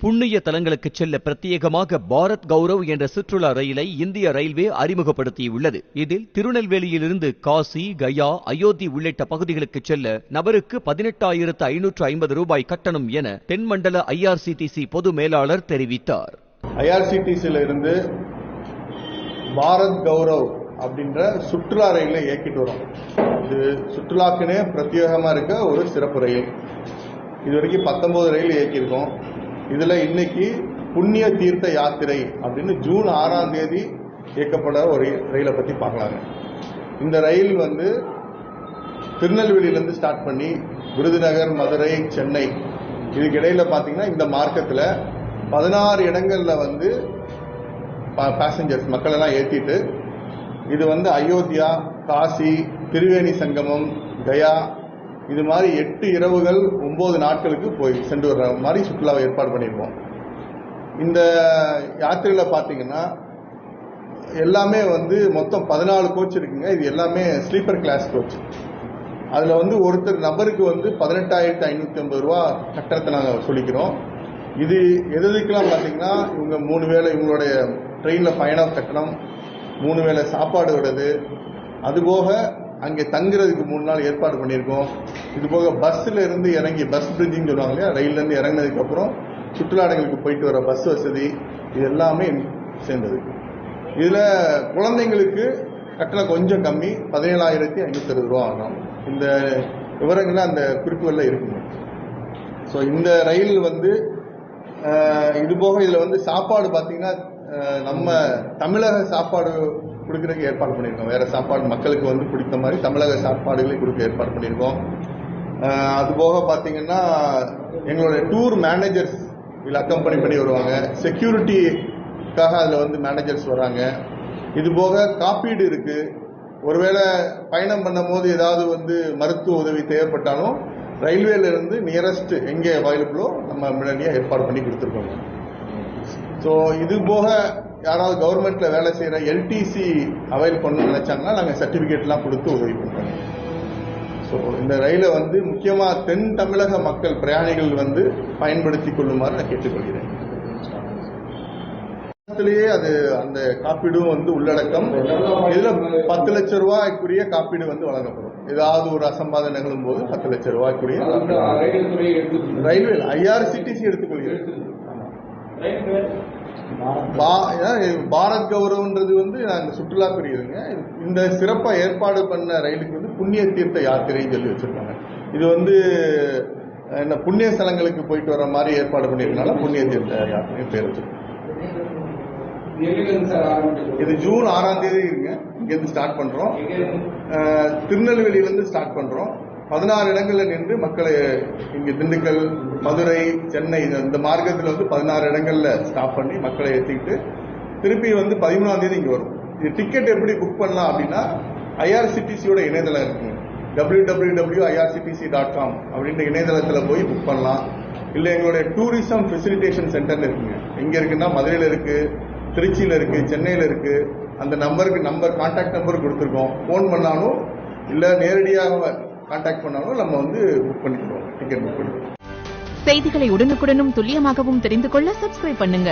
புண்ணிய தலங்களுக்கு செல்ல பிரத்யேகமாக பாரத் கௌரவ் என்ற சுற்றுலா ரயிலை இந்திய ரயில்வே அறிமுகப்படுத்தியுள்ளது. இதில் திருநெல்வேலியிலிருந்து காசி, கயா, அயோத்தி உள்ளிட்ட பகுதிகளுக்கு செல்ல நபருக்கு 18,550 ரூபாய் கட்டணம் என தென்மண்டல IRCTC பொது மேலாளர் தெரிவித்தார். IRCTCல இருந்து பாரத் கௌரவ் அப்படின்ற சுற்றுலா ரயிலை இயக்கிட்டு வரோம். இது சுற்றுலாக்குனே பிரத்யேகமா இருக்க ஒரு சிறப்பு ரயில். இது வரைக்கும் 19 ரயில் இயக்கியிருக்கோம். இதுல இன்னைக்கு புண்ணிய தீர்த்த யாத்திரை அப்படின்னு ஜூன் 6ஆம் தேதி இயக்கப்பட ஒரு ரயிலை பத்தி பார்க்கலாங்க. இந்த ரயில் திருநெல்வேலியிலிருந்து ஸ்டார்ட் பண்ணி விருதுநகர், மதுரை, சென்னை இதுக்கு இடையில பாத்தீங்கன்னா இந்த மார்க்கத்தில் 16 இடங்கள்ல பேசஞ்சர்ஸ் மக்கள் எல்லாம் ஏற்றிட்டு இது அயோத்தியா, காசி, திரிவேணி சங்கமம், கயா இது மாதிரி 8 இரவுகள் 9 நாட்களுக்கு போய் சென்று வர்ற மாதிரி சுற்றுலாவை ஏற்பாடு பண்ணியிருக்கோம். இந்த யாத்திரையில பாத்தீங்கன்னா எல்லாமே மொத்தம் 14 கோச் இருக்குங்க. இது எல்லாமே ஸ்லீப்பர் கிளாஸ் கோச். அதுல ஒருத்தர் நபருக்கு 18,550 ரூபா கட்டணத்தை நாங்கள் சொல்லிக்கிறோம். இது எதுக்கெல்லாம் பாத்தீங்கன்னா இவங்க 3 வேளை இவங்களுடைய ட்ரெயின்ல பயண கட்டணம், 3 வேளை சாப்பாடு விடுறது, அதுபோக அங்கே தங்குறதுக்கு 3 நாள் ஏற்பாடு பண்ணியிருக்கோம். இது போக பஸ்ல இருந்து இறங்கி பஸ் பிரிட்ஜிங் சொல்லுவாங்க இல்லையா, ரயில்ல இருந்து இறங்கினதுக்கு அப்புறம் சுற்றுலா இடங்களுக்கு போயிட்டு வர பஸ் வசதி இது எல்லாமே சேர்ந்தது. இதுல குழந்தைங்களுக்கு கட்டணம் கொஞ்சம் கம்மி, 17,560 ரூபா ஆகும். இந்த விவரங்கள்லாம் அந்த குறிப்புகள்ல இருக்குங்க. ஸோ இந்த ரயில் இது போக இதுல சாப்பாடு பாத்தீங்கன்னா நம்ம தமிழக சாப்பாடு கொடுக்கறதுக்கு ஏற்பாடு பண்ணியிருக்கோம். வேற சாப்பாடு மக்களுக்கு பிடித்த மாதிரி தமிழக சாப்பாடுகளை கொடுக்க ஏற்பாடு பண்ணியிருக்கோம். அதுபோக பாத்தீங்கன்னா எங்களுடைய டூர் மேனேஜர்ஸ் இதில் அக்கம்பெனி பண்ணி வருவாங்க. செக்யூரிட்டிக்காக அதுல மேனேஜர்ஸ் வராங்க. இது போக காப்பீடு இருக்கு. ஒருவேளை பயணம் பண்ணும் போது ஏதாவது மருத்துவ உதவி தேவைப்பட்டாலும் ரயில்வேல இருந்து நியரஸ்ட் எங்கே அவைலபிளோ நம்ம முன்னாடியே ஏற்பாடு பண்ணி கொடுத்துருக்கோங்க. ஸோ இது போக யாராவது கவர்மெண்ட்ல வேலை செய்யற LTC அவைல் பண்ண நினைச்சாங்கன்னா நாங்கள் சர்டிபிகேட்லாம் கொடுத்து உதவி பண்றோம். ஸோ இந்த ரயிலை முக்கியமா தென் தமிழக மக்கள் பிரயாணிகள் பயன்படுத்திக் கொள்ளுமாறு நான் கேட்டுக்கொள்கிறேன். அது அந்த காப்பீடும் உள்ளடக்கம். இதுல 10 லட்சம் ரூபாய்க்குரிய காப்பீடு வழங்கப்படும். ஏதாவது ஒரு அசம்பாதம் நிகழும் போது 10 லட்சம் ரூபாய்க்குரிய ரயில்வே IRCTC எடுத்துக்கொள்கிறேன். பாரத் கௌரவ்ன்றது நாங்க சுற்றுலாக்குரியதுங்க. இந்த சிறப்பா ஏற்பாடு பண்ண ரயிலுக்கு புண்ணிய தீர்த்த யாத்திரைன்னு சொல்லி வச்சிருக்காங்க. இது என்ன புண்ணிய ஸ்தலங்களுக்கு போயிட்டு வர மாதிரி ஏற்பாடு பண்ணிருக்கனால புண்ணிய தீர்த்த யாத்திரை பேர் வச்சிருக்கோம். இது ஜூன் 6ஆம் தேதி இருங்க. இங்கிருந்து ஸ்டார்ட் பண்றோம். திருநெல்வேலியிலிருந்து ஸ்டார்ட் பண்றோம். 16 இடங்கள்ல நின்று மக்களை இங்க திண்டுக்கல், மதுரை, சென்னை இந்த மார்க்கத்தில் 16 இடங்கள்ல ஸ்டாப் பண்ணி மக்களை ஏற்றிக்கிட்டு திருப்பி 13ஆம் தேதி இங்க வரும். இது டிக்கெட் எப்படி புக் பண்ணலாம் அப்படின்னா IRCTCயோட இணையதளம் இருக்குங்க. www.irctc.com அப்படின்ற இணையதளத்தில் போய் புக் பண்ணலாம். இல்ல எங்களுடைய டூரிசம் ஃபெசிலிட்டேஷன் சென்டர் இருக்குங்க. எங்க இருக்குன்னா மதுரையில இருக்கு, திருச்சியில இருக்கு, சென்னையில இருக்கு. அந்த நம்பருக்கு கான்டாக்ட் நம்பர் கொடுத்துருக்கோம். போன் பண்ணாலும் இல்ல நேரடியாக கான்டாக்ட் பண்ணாலும் நம்ம புக் பண்ணிக்கிறோம், டிக்கெட் புக் பண்ணிக்கிறோம். செய்திகளை உடனுக்குடனும் துல்லியமாகவும் தெரிந்து கொள்ள சப்ஸ்கிரைப் பண்ணுங்க.